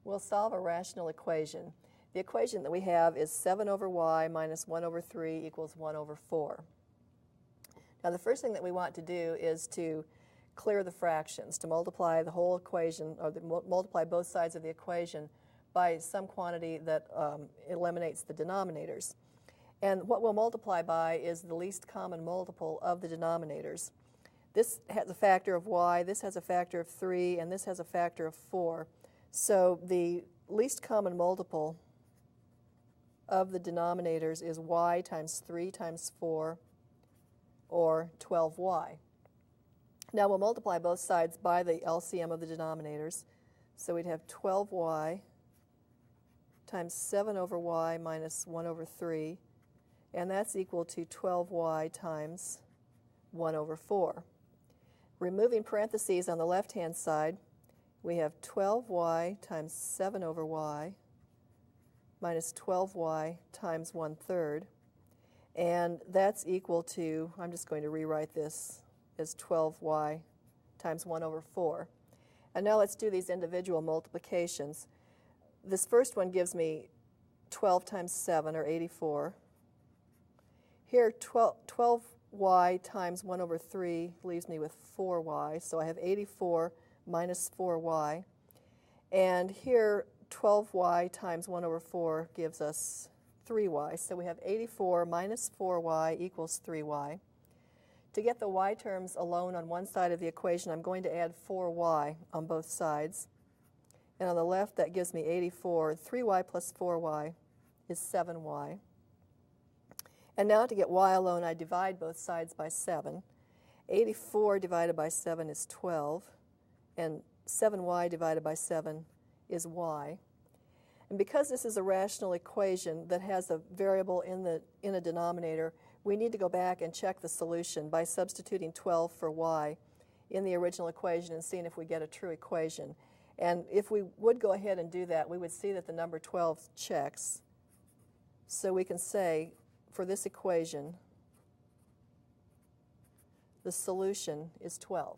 We'll solve a rational equation. The equation that we have is 7 over y minus 1 over 3 equals 1 over 4. Now the first thing that we want to do is to clear the fractions, to multiply the whole equation, or multiply both sides of the equation by some quantity that eliminates the denominators. And what we'll multiply by is the least common multiple of the denominators. This has a factor of y, this has a factor of 3, and this has a factor of 4. So the least common multiple of the denominators is y times 3 times 4, or 12y. Now we'll multiply both sides by the LCM of the denominators. So we'd have 12y times 7 over y minus 1 over 3, and that's equal to 12y times 1 over 4. Removing parentheses on the left-hand side, we have 12y times 7 over y minus 12y times 1/3, and that's equal to, I'm just going to rewrite this as 12y times 1 over 4. And now let's do these individual multiplications. This first one gives me 12 times 7, or 84. Here, 12y times 1 over 3 leaves me with 4y, so I have 84 minus 4y. And here, 12y times 1 over 4 gives us 3y. So we have 84 minus 4y equals 3y. To get the y terms alone on one side of the equation, I'm going to add 4y on both sides. And on the left, that gives me 84. 3y plus 4y is 7y. And now to get y alone, I divide both sides by 7. 84 divided by 7 is 12. And 7y divided by 7 is y. And because this is a rational equation that has a variable in a denominator, we need to go back and check the solution by substituting 12 for y in the original equation and seeing if we get a true equation. And if we would go ahead and do that, we would see that the number 12 checks. So we can say, for this equation, the solution is 12.